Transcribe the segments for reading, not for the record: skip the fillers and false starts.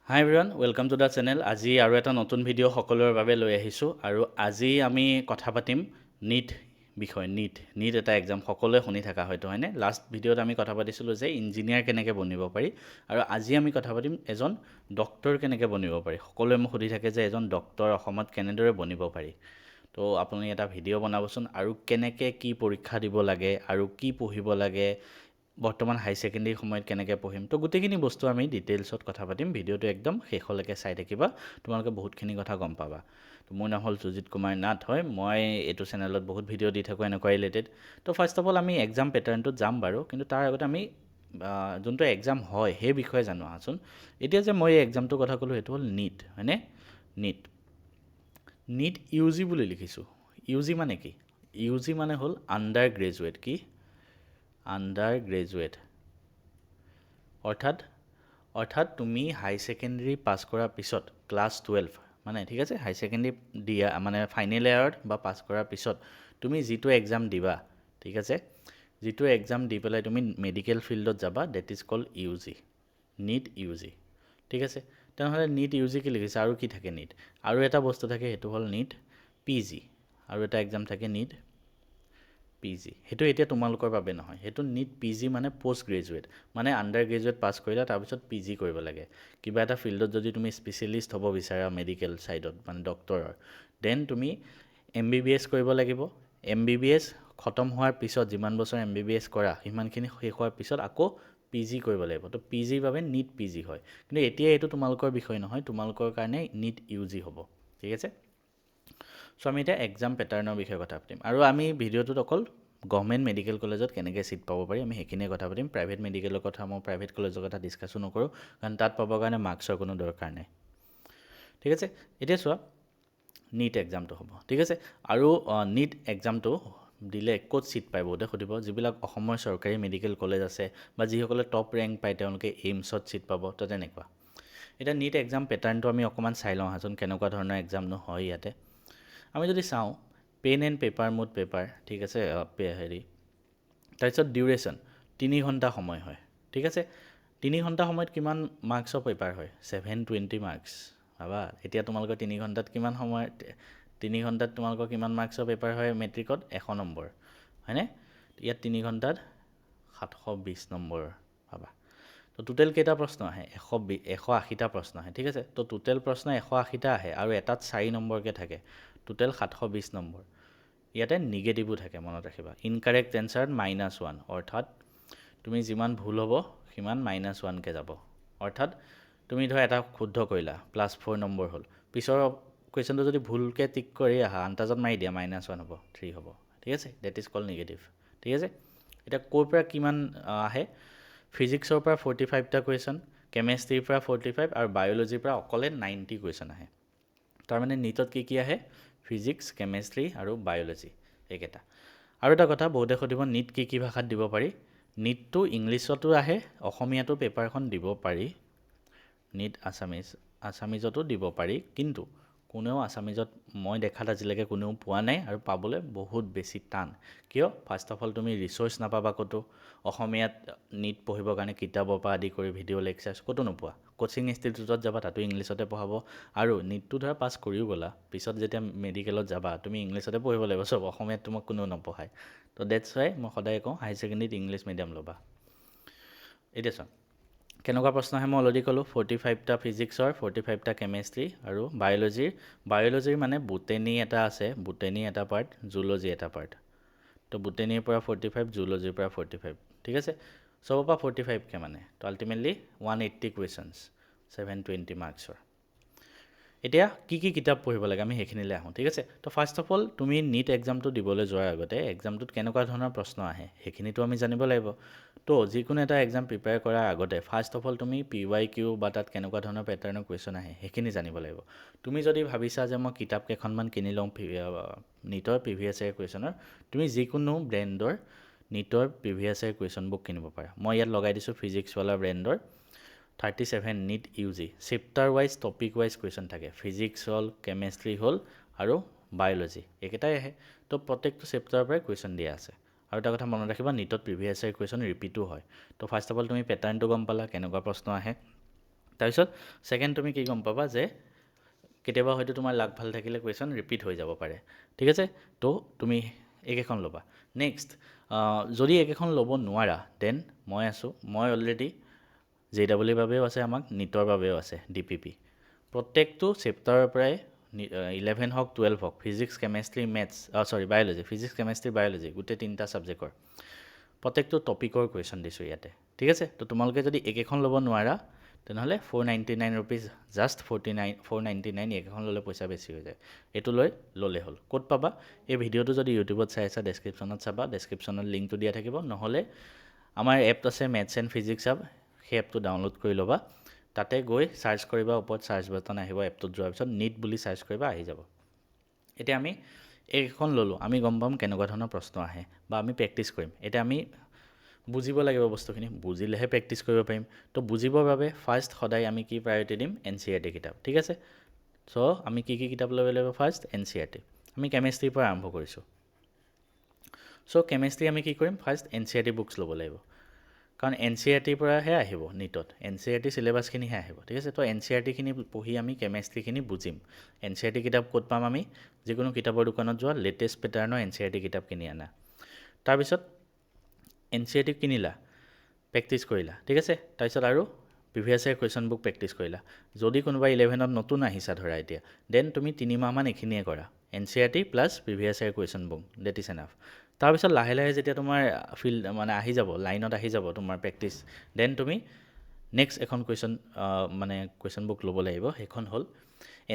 High everyone, welcome to the channel. আজি আৰু এটা নতুন ভিডিঅ' সকলোৰে বাবে লৈ আহিছোঁ আৰু আজি আমি কথা পাতিম নিট বিষয়। নিট এটা এক্সাম সকলোৱে শুনি থকা হয়তো, হয়নে? লাষ্ট ভিডিঅ'ত আমি কথা পাতিছিলোঁ যে ইঞ্জিনিয়াৰ কেনেকৈ বনিব পাৰি, আৰু আজি আমি কথা পাতিম এজন ডক্টৰ কেনেকৈ বনিব পাৰি। সকলোৱে মোক সুধি থাকে যে এজন ডক্টৰ অসমত কেনেদৰে বনিব পাৰি। তো আপুনি এটা ভিডিঅ' বনাবচোন, আৰু কেনেকৈ কি পৰীক্ষা দিব লাগে আৰু কি পঢ়িব লাগে, বৰ্তমান হাই ছেকেণ্ডেৰী সময়ত কেনেকৈ পঢ়িম। তো গোটেইখিনি বস্তু আমি ডিটেইলছত কথা পাতিম। ভিডিঅ'টো একদম শেষলৈকে চাই থাকিবা, তোমালোকে বহুতখিনি কথা গম পাবা। তো মোৰ নাম হ'ল সুজিত কুমাৰ নাথ হয়। মই এইটো চেনেলত বহুত ভিডিঅ' দি থাকোঁ এনেকুৱা ৰিলেটেড। তো ফাৰ্ষ্ট অফ অল আমি এক্সাম পেটাৰ্ণটোত যাম বাৰু, কিন্তু তাৰ আগতে আমি যোনটো এক্সাম হয় সেই বিষয়ে জানো আহাচোন। এতিয়া যে মই এই এক্সামটোৰ কথা ক'লোঁ সেইটো হ'ল নিট, হয়নে? নিট ইউ জি বুলি লিখিছোঁ। ইউ জি মানে কি? ইউ জি মানে হ'ল আণ্ডাৰ গ্ৰেজুৱেট। কি? Under graduate. অৰ্থাৎ তুমি হাই ছেকেণ্ডেৰী পাছ কৰাৰ পিছত ক্লাছ 12 মানে, ঠিক আছে, হাই ছেকেণ্ডেৰী দিয়া মানে ফাইনেল ইয়াৰত বা পাছ কৰাৰ পিছত তুমি যিটো এক্সাম দিবা, ঠিক আছে, যিটো এক্সাম দি পেলাই তুমি মেডিকেল ফিল্ডত যাবা, that is called U G, NEET U G, ঠিক আছে। তেনেহ'লে নিট ইউ জি কি লিখিছে? আৰু কি থাকে নিট? আৰু এটা বস্তু থাকে, সেইটো হ'ল নিট পি জি। আৰু এটা এক্সাম থাকে নিট পি জি। সেইটো এতিয়া তোমালোকৰ বাবে নহয়, সেইটো নিট পি জি মানে পষ্ট গ্ৰেজুৱেট, মানে আণ্ডাৰ গ্ৰেজুৱেট পাছ কৰিলা, তাৰপিছত পি জি কৰিব লাগে। কিবা এটা ফিল্ডত যদি তুমি স্পেচিয়েলিষ্ট হ'ব বিচাৰা মেডিকেল ছাইডত, মানে ডক্টৰৰ, দেন তুমি MBBS কৰিব লাগিব। MBBS খতম হোৱাৰ পিছত, যিমান বছৰ MBBS কৰা সিমানখিনি শেষ হোৱাৰ পিছত আকৌ পি জি কৰিব লাগিব। তো পি জিৰ বাবে নিট পি জি হয়। কিন্তু এতিয়া এইটো তোমালোকৰ বিষয় নহয়, তোমালোকৰ কাৰণে নিট ইউ জি হ'ব, ঠিক আছে। চ' আমি এতিয়া এক্সাম পেটাৰ্ণৰ বিষয়ে কথা পাতিম, আৰু আমি ভিডিঅ'টোত অকল গভৰ্ণমেণ্ট মেডিকেল কলেজত কেনেকৈ ছিট পাব পাৰি আমি সেইখিনিয়ে কথা পাতিম। প্ৰাইভেট মেডিকেলৰ কথা, মই প্ৰাইভেট কলেজৰ কথা ডিছকাছো নকৰোঁ, কাৰণ তাত পাবৰ কাৰণে মাৰ্কছৰ কোনো দৰকাৰ নাই, ঠিক আছে। এতিয়া চোৱা, নিট এক্সামটো হ'ব, ঠিক আছে। আৰু নিট এক্সামটো দিলে ক'ত ছিট পায় বহুতে সুধিব। যিবিলাক অসমৰ চৰকাৰী মেডিকেল কলেজ আছে বা যিসকলে টপ ৰেংক পায় তেওঁলোকে এইমছত ছিট পাব, তো তেনেকুৱা। এতিয়া নিট এক্সাম পেটাৰ্ণটো আমি অকণমান চাই লওঁ আহাচোন, কেনেকুৱা ধৰণৰ এক্সামনো হয় ইয়াতে। আমি যদি চাওঁ, pen and paper mode paper, ঠিক আছে, তাৰপিছত ডিউৰেশ্যন 3 ঘণ্টা সময় হয়, ঠিক আছে। 3 ঘণ্টা সময়ত কিমান মাৰ্কছৰ পেপাৰ হয়? 720 মাৰ্কছ। ভাবা, এতিয়া তোমালোকৰ 3 ঘণ্টাত কিমান সময়, 3 ঘণ্টাত তোমালোকৰ কিমান মাৰ্কছৰ পেপাৰ হয় মেট্ৰিকত? 100 নম্বৰ, হয়নে? ইয়াত 3 ঘণ্টাত 720 নম্বৰ। ভাবা, তো টোটেল কেইটা প্ৰশ্ন আহে? 180টা প্ৰশ্ন আহে, ঠিক আছে। তো টোটেল প্ৰশ্ন 180টা আহে, আৰু এটাত 4 নম্বৰকৈ থাকে, টোটেল 720 নম্বৰ। ইয়াতে নিগেটিভো থাকে, মনত ৰাখিবা। ইনকাৰেক্ট এনচাৰ -1, অৰ্থাৎ তুমি যিমান ভুল হ'ব সিমান -1কৈ যাব। অৰ্থাৎ তুমি ধৰা এটা শুদ্ধ কৰিলা, +4 নম্বৰ হ'ল, পিছৰ কুৱেশ্যনটো যদি ভুলকৈ টিক কৰি আহা, আন্তাজত মাৰি দিয়া, -1 হ'ব, 3 হ'ব, ঠিক আছে। ডেট ইজ কল্ড নিগেটিভ, ঠিক আছে। এতিয়া ক'ৰ পৰা কিমান আহে? ফিজিক্সৰ পৰা 45টা কুৱেশ্যন, কেমেষ্ট্ৰিৰ পৰা 45, আৰু বায়'লজিৰ পৰা অকলে 90 কুৱেশ্যন আহে। তাৰমানে নিটত কি কি আহে? ফিজিক্স, কেমেষ্ট্ৰি আৰু বায়'লজি, এইকেইটা। আৰু এটা কথা বহুতে সুধিব, নিট কি কি ভাষাত দিব পাৰি? নিটটো ইংলিছতো আহে, অসমীয়াতো পেপাৰখন দিব পাৰি। নিট আছামিজতো দিব পাৰি, কিন্তু কোনেও আছামিজত মই দেখাত আজিলৈকে কোনেও পোৱা নাই, আৰু পাবলৈ বহুত বেছি টান। কিয়? ফাৰ্ষ্ট অফ অল তুমি ৰিচ'ৰ্চ নাপাবা ক'তো। অসমীয়াত নিট পঢ়িবৰ কাৰণে কিতাপৰ পৰা আদি কৰি ভিডিঅ' লেকচাৰ্ছ ক'তো নোপোৱা। কোচিং ইনষ্টিটিউটত যাবা, তাতো ইংলিছতে পঢ়াব। আৰু নিটটো ধৰা পাছ কৰিও গ'লা, পিছত যেতিয়া মেডিকেলত যাবা তুমি ইংলিছতে পঢ়িব লাগিব চব, অসমীয়াত তোমাক কোনেও নপঢ়ায়। তো ডেটছ ৱাই মই সদায় কওঁ হাই ছেকেণ্ডেৰীত ইংলিছ মিডিয়াম ল'বা। এতিয়া চোৱা, কেনেকুৱা প্ৰশ্ন আহে মই অলৰেডি ক'লোঁ। 45টা ফিজিক্সৰ, 45টা কেমেষ্ট্ৰি, আৰু বায়'লজিৰ মানে বুটেনি এটা আছে, বুটেনি এটা পাৰ্ট, জুলজি এটা পাৰ্ট। তো বুটেনিৰ পৰা 45, জুলজিৰ পৰা 45, ঠিক আছে। চবৰ পৰা 45কৈ মানে, তো আল্টিমেটলি 180 কুৱেশ্যনছ, 720 মাৰ্কছৰ। এতিয়া কি কি কিতাপ পঢ়িব লাগে আমি সেইখিনিলৈ আহোঁ, ঠিক আছে। তো ফাৰ্ষ্ট অফ অল তুমি নিট এক্সামটো দিবলৈ যোৱাৰ আগতে এক্সামটোত কেনেকুৱা ধৰণৰ প্ৰশ্ন আহে সেইখিনিতো আমি জানিব লাগিব। তো যিকোনো এটা এক্সাম প্ৰিপেয়াৰ কৰাৰ আগতে ফাৰ্ষ্ট অফ অল তুমি PYQ বা তাত কেনেকুৱা ধৰণৰ পেটাৰ্ণৰ কুৱেশ্যন আহে সেইখিনি জানিব লাগিব। তুমি যদি ভাবিছা যে মই কিতাপ কেইখনমান কিনি লওঁ নিটৰ প্ৰিভিয়াছ ইয়েৰ কুৱেশ্যনৰ, তুমি যিকোনো ব্ৰেণ্ডৰ নিটৰ প্ৰিভিয়াছ ইয়েৰ কুৱেশ্যন বুক কিনিব পাৰা। মই ইয়াত লগাই দিছোঁ ফিজিক্সৱালা ব্ৰেণ্ডৰ 37 NEET U G. Chapter wise, topic wise question থাকে। ফিজিক্স হ'ল, কেমেষ্ট্ৰি হ'ল, আৰু বায়'লজি, এইকেইটাই আহে। তো প্ৰত্যেকটো চেপ্টাৰৰ পৰাই কুৱেশ্যন দিয়া আছে। আৰু এটা কথা মনত ৰাখিবা, নিটত প্ৰিভিয়াছ ইয়েৰ কুৱেশ্যন ৰিপিটো হয়। তো ফাৰ্ষ্ট অফ অল তুমি পেটাৰ্ণটো গম পালা, কেনেকুৱা প্ৰশ্ন আহে। তাৰপিছত ছেকেণ্ড তুমি কি গম পাবা যে কেতিয়াবা হয়তো তোমাৰ লাক ভাল থাকিলে কুৱেশ্যন ৰিপিট হৈ যাব পাৰে ঠিক আছে তো তুমি এইকেইখন ল'বা নেক্সট যদি এইকেইখন ল'ব নোৱাৰা দেন মই আছোঁ মই অলৰেডি JEE বাবেও আছে আমাক নিটৰ বাবেও আছে DPP প্ৰত্যেকটো চেপ্টাৰৰ পৰাই 11 হওক 12 হওক physics chemistry maths biology physics chemistry biology গোটেই তিনিটা ছাবজেক্টৰ প্ৰত্যেকটো টপিকৰ কুৱেশ্যন দিছোঁ ইয়াতে ঠিক আছে তো তোমালোকে যদি এইকেইখন ল'ব নোৱাৰা তেনেহ'লে 499 ৰুপিজ জাষ্ট 499 এইকেইখন ল'লে পইচা বেছি হৈ যায় এইটো ল'লে হ'ল ক'ত পাবা এই ভিডিঅ'টো যদি ইউটিউবত চাই আছা ডেছক্ৰিপশ্যনত চাবা ডেছক্ৰিপশ্যনত লিংকটো দিয়া থাকিব নহ'লে আমাৰ এপ আছে মেথছ এণ্ড ফিজিক্স এপ সেই এপটো ডাউনলোড কৰি ল'বা তাতে গৈ চাৰ্চ কৰিবা ওপৰত চাৰ্চ বাটন আহিব এপটোত যোৱাৰ পিছত নিট বুলি চাৰ্চ কৰিবা আহি যাব এতিয়া আমি এইখন ল'লোঁ আমি গম পাম কেনেকুৱা ধৰণৰ প্ৰশ্ন আহে বা আমি প্ৰেক্টিছ কৰিম এতিয়া আমি বুজিব লাগিব বস্তুখিনি বুজিলেহে প্ৰেক্টিছ কৰিব পাৰিম তো বুজিবৰ বাবে ফাৰ্ষ্ট সদায় আমি কি প্ৰায়ৰিটি দিম NCERT কিতাপ ঠিক আছে চ' আমি কি কিতাপ ল'ব লাগিব ফাৰ্ষ্ট NCERT আমি কেমেষ্ট্ৰিৰ পৰা আৰম্ভ কৰিছোঁ চ' কেমেষ্ট্ৰি আমি কি কৰিম ফাৰ্ষ্ট NCERT বুকছ ল'ব লাগিব কাৰণ NCERTৰ পৰাহে আহিব নিটত NCERT চিলেবাছখিনিহে আহিব ঠিক আছে তো NCERTখিনি পঢ়ি আমি কেমেষ্ট্ৰিখিনি বুজিম NCERT কিতাপ ক'ত পাম আমি যিকোনো কিতাপৰ দোকানত যোৱা লেটেষ্ট পেটাৰ্ণৰ NCERT কিতাপ কিনি আনা তাৰপিছত NCERT কিনিলা প্ৰেক্টিছ কৰিলা ঠিক আছে তাৰপিছত আৰু previous year question book practice কৰিলা যদি কোনোবা 11ত নতুন আহিছা ধৰা এতিয়া দেন তুমি 3 মাহমান এইখিনিয়ে কৰা NCERT plus previous year question book that is enough তাৰপিছত লাহে লাহে যেতিয়া তোমাৰ ফিল্ড মানে আহি যাব লাইনত আহি যাব তোমাৰ প্ৰেক্টিছ দেন তুমি নেক্সট এখন কুৱেশ্যন বুক ল'ব লাগিব সেইখন হ'ল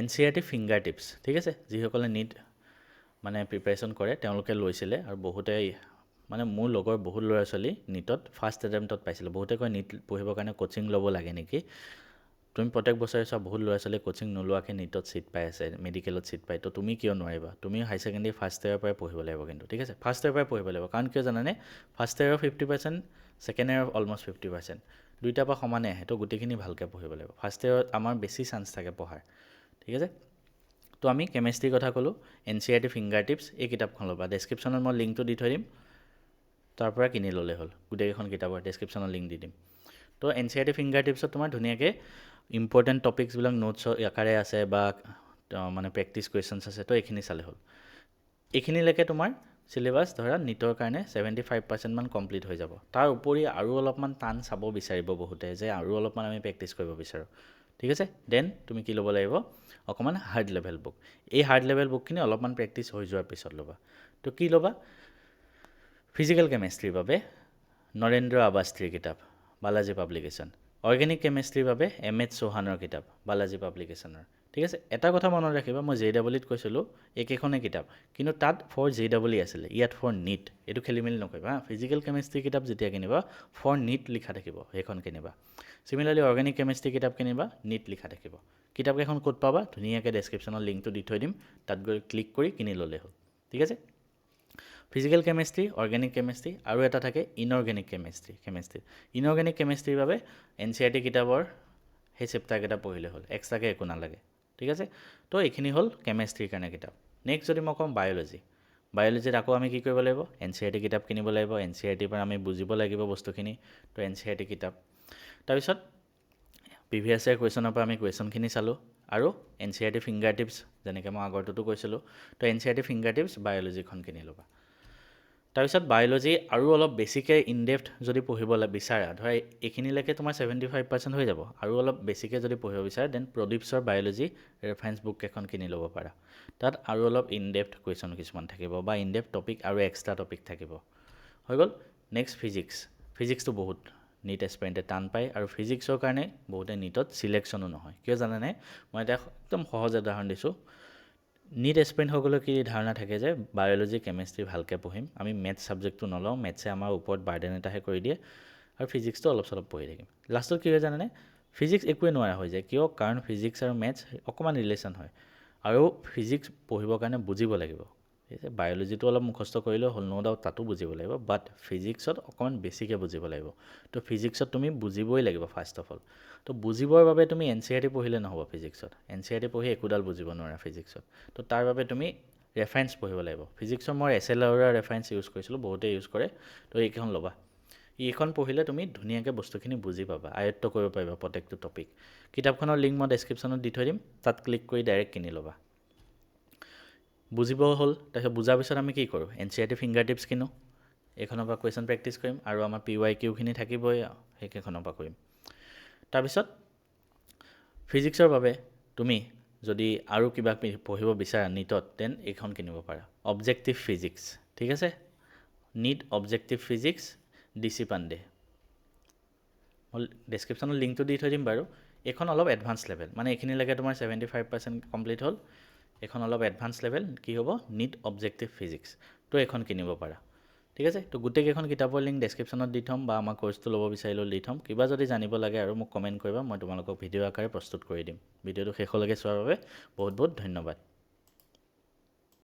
NCERT ফিংগাৰ টিপছ ঠিক আছে যিসকলে নিট প্ৰিপাৰেশ্যন কৰে তেওঁলোকে লৈছিলে আৰু বহুতে মোৰ লগৰ বহুত ল'ৰা ছোৱালী নিটত ফাৰ্ষ্ট এটেম্পটত পাইছিলে বহুতে কয় নিট পঢ়িবৰ কাৰণে কোচিং ল'ব লাগে নেকি তুমি প্ৰত্যেক বছৰে চোৱা বহুত ল'ৰা ছোৱালী কোচিং নোলোৱাকৈ নিটত ছিট পাই আছে মেডিকেলত ছিট পায় তো তুমি কিয় নোৱাৰিবা তুমি হাই ছেকেণ্ডেৰী ফাৰ্ষ্ট ইয়েৰৰ পৰাই পঢ়িব লাগিব কিন্তু ঠিক আছে ফাৰ্ষ্ট ইয়েৰৰ পৰাই পঢ়িব লাগিব কাৰণ কিয় জানানে ফাৰ্ষ্ট ইয়েৰৰ 50% ছেকেণ্ড ইয়েৰৰ অলমষ্ট 50% দুইটাৰ পৰা সমানে আহে তো গোটেইখিনি ভালকৈ পঢ়িব লাগিব ফাৰ্ষ্ট ইয়েৰত আমাৰ বেছি চান্স থাকে পঢ়াৰ ঠিক আছে তো আমি কেমেষ্ট্ৰিৰ কথা ক'লোঁ NCERT ফিংগাৰ টিপছ এই কিতাপখন ল'বা ডেছক্ৰিপশ্যনত মই লিংকটো দি থৈ দিম তাৰ পৰা কিনি ল'লে হ'ল গোটেইকেইখন কিতাপৰ ডেছক্ৰিপশ্যনৰ লিংক দি দিম তো NCERT ফিংগাৰ টিপছত তোমাৰ ধুনীয়াকৈ ইম্পৰ্টেণ্ট টপিকছবিলাক নোটছৰ আকাৰে আছে বা প্ৰেক্টিছ কুৱেশ্যনছ আছে তো এইখিনি চালে হ'ল এইখিনিলৈকে তোমাৰ চিলেবাছ ধৰা নিটৰ কাৰণে 75% মান কমপ্লিট হৈ যাব তাৰ উপৰি আৰু অলপমান টান চাব বিচাৰিব বহুতে যে আৰু অলপমান আমি প্ৰেক্টিছ কৰিব বিচাৰোঁ ঠিক আছে দেন তুমি কি ল'ব লাগিব অকণমান হাৰ্ড লেভেল বুক এই হাৰ্ড লেভেল বুকখিনি অলপমান প্ৰেক্টিছ হৈ যোৱাৰ পিছত ল'বা তো কি ল'বা ফিজিকেল কেমেষ্ট্ৰিৰ বাবে নৰেন্দ্ৰ আৱাস্ত্ৰীৰ কিতাপ বালাজী পাব্লিকেশ্যন অৰ্গেনিক কেমেষ্ট্ৰিৰ বাবে MH চৌহানৰ কিতাপ বালাজী পাব্লিকেশ্যনৰ ঠিক আছে এটা কথা মনত ৰাখিবা মই JEEত কৈছিলোঁ এইকেইখনে কিতাপ কিন্তু তাত ফৰ JEE আছিলে ইয়াত ফৰ নিট এইটো খেলি মেলি নকৰিবা ফিজিকেল কেমেষ্ট্ৰি কিতাপ যেতিয়া কিনিবা ফৰ নিট লিখা থাকিব সেইখন কিনিবা চিমিলাৰলি অৰ্গেনিক কেমেষ্ট্ৰি কিতাপ কিনিবা নিট লিখা থাকিব কিতাপকেইখন ক'ত পাবা ধুনীয়াকৈ ডেছক্ৰিপশ্যনৰ লিংকটো দি থৈ দিম তাত গৈ ক্লিক কৰি কিনি ল'লে হ'ল ঠিক আছে ফিজিকেল কেমেষ্ট্ৰি অৰ্গেনিক কেমেষ্ট্ৰি আৰু এটা থাকে ইনঅৰ্গেনিক কেমেষ্ট্ৰি ইনঅৰ্গেনিক কেমেষ্ট্ৰিৰ বাবে NCERT কিতাপৰ সেই চেপ্টাৰকেইটা পঢ়িলে হ'ল এক্সট্ৰাকৈ একো নালাগে ঠিক আছে তো এইখিনি হ'ল কেমেষ্ট্ৰিৰ কাৰণে কিতাপ নেক্সট যদি মই কওঁ বায়'লজিত আকৌ আমি কি কৰিব লাগিব NCERT কিতাপ কিনিব লাগিব NCERTৰ পৰা আমি বুজিব লাগিব বস্তুখিনি তো NCERT কিতাপ তাৰপিছত প্ৰিভিয়াছ ইয়াৰ কুৱেশ্যনৰ পৰা আমি কুৱেশ্যনখিনি চালোঁ আৰু NCERT ফিংগাৰ টিপছ যেনেকৈ মই আগৰটোতো কৈছিলোঁ তো NCERT ফিংগাৰ টিপছ বায়'লজিখন কিনি ল'বা তাৰপিছত বায়'লজি আৰু অলপ বেছিকৈ ইনডেপ্থ যদি পঢ়িব বিচাৰা ধৰা এইখিনিলৈকে তোমাৰ 75% হৈ যাব আৰু অলপ বেছিকৈ যদি পঢ়িব বিচাৰা দেন প্ৰদীপছৰ বায়'লজি ৰেফাৰেঞ্চ বুক এখন কিনি ল'ব পাৰা তাত আৰু অলপ ইনডেপ্থ কুৱেশ্যন কিছুমান থাকিব বা ইনডেপ্থ টপিক আৰু এক্সট্ৰা টপিক থাকিব হৈ গ'ল নেক্সট ফিজিক্সটো বহুত নিট এছপাৰেণ্টে টান পায় আৰু ফিজিক্সৰ কাৰণে বহুতে নিটত ছিলেকশ্যনো নহয় কিয় জানানে মই এটা একদম সহজ উদাহৰণ দিছোঁ নিট এছপাৰেণ্টসকলৰ কি ধাৰণা থাকে যে বায়'লজি কেমেষ্ট্ৰি ভালকৈ পঢ়িম আমি মেথছ ছাবজেক্টটো নলওঁ মেথছে আমাৰ ওপৰত বাৰ্ডেন এটাহে কৰি দিয়ে আৰু ফিজিক্সটো অলপ চলপ পঢ়ি থাকিম লাষ্টত কি হয় জানানে ফিজিক্স একোৱে নোৱাৰা হৈ যায় কিয় কাৰণ ফিজিক্স আৰু মেথছ অকণমান ৰিলেশ্যন হয় আৰু ফিজিক্স পঢ়িবৰ কাৰণে বুজিব লাগিব ঠিক আছে বায়'লজিটো অলপ মুখস্থ কৰিলেও হ'ল ন' ডাউট তাতো বুজিব লাগিব বাট ফিজিক্সত অকণমান বেছিকৈ বুজিব লাগিব তো ফিজিক্সত তুমি বুজিবই লাগিব ফাৰ্ষ্ট অফ অল তো বুজিবৰ বাবে তুমি NCERT পঢ়িলে নহ'ব ফিজিক্সত NCERT পঢ়ি একোডাল বুজিব নোৱাৰা ফিজিক্সত তো তাৰ বাবে তুমি ৰেফাৰেঞ্চ পঢ়িব লাগিব ফিজিক্সৰ মই SLR ৰেফাৰেঞ্চ ইউজ কৰিছিলোঁ বহুতে ইউজ কৰে তো এইকেইখন ল'বা এইখন পঢ়িলে তুমি ধুনীয়াকৈ বস্তুখিনি বুজি পাবা, আয়ত্ব কৰিব পাৰিবা প্ৰত্যেকটো টপিক। কিতাপখনৰ লিংক মই ডেছক্ৰিপশ্যনত দি থৈ দিম, তাত ক্লিক কৰি ডাইৰেক্ট কিনি ল'বা। বুজিব হ'ল। তাৰপিছত বুজাৰ পিছত আমি কি কৰোঁ, NCERT ফিংগাৰ টিপছ কিনো, এইখনৰ পৰা কুৱেশ্যন প্ৰেক্টিছ কৰিম, আৰু আমাৰ PYQখিনি থাকিবই, সেইকেইখনৰ পৰা কৰিম। তাৰপিছত ফিজিক্সৰ বাবে তুমি যদি আৰু কিবা পঢ়িব বিচাৰা নীটত, দেন এইখন কিনিব পাৰা, অবজেক্টিভ ফিজিক্স। ঠিক আছে, NEET objective physics DC Pandey. মই ডেছক্ৰিপশ্যনত লিংকটো দি থৈ দিম বাৰু। এইখন অলপ এডভান্স লেভেল, মানে এইখিনিলৈকে তোমাৰ 75% কমপ্লিট হ'ল। এইখন অলপ এডভান্স লেভেল, কি হ'ব, নীট অবজেক্টিভ ফিজিক্স। তো এইখন কিনিব পাৰা। ঠিক আছে, তো গোটেইকেইখন কিতাপৰ লিংক ডেছক্ৰিপশ্যনত দি থ'ম, বা আমাৰ কৰ্চটো ল'ব বিচাৰিলেও দি থ'ম। কিবা যদি জানিব লাগে আৰু মোক কমেণ্ট কৰিবা, মই তোমালোকক ভিডিঅ' আকাৰে প্ৰস্তুত কৰি দিম। ভিডিঅ'টো শেষলৈকে চোৱাৰ বাবে বহুত বহুত ধন্যবাদ।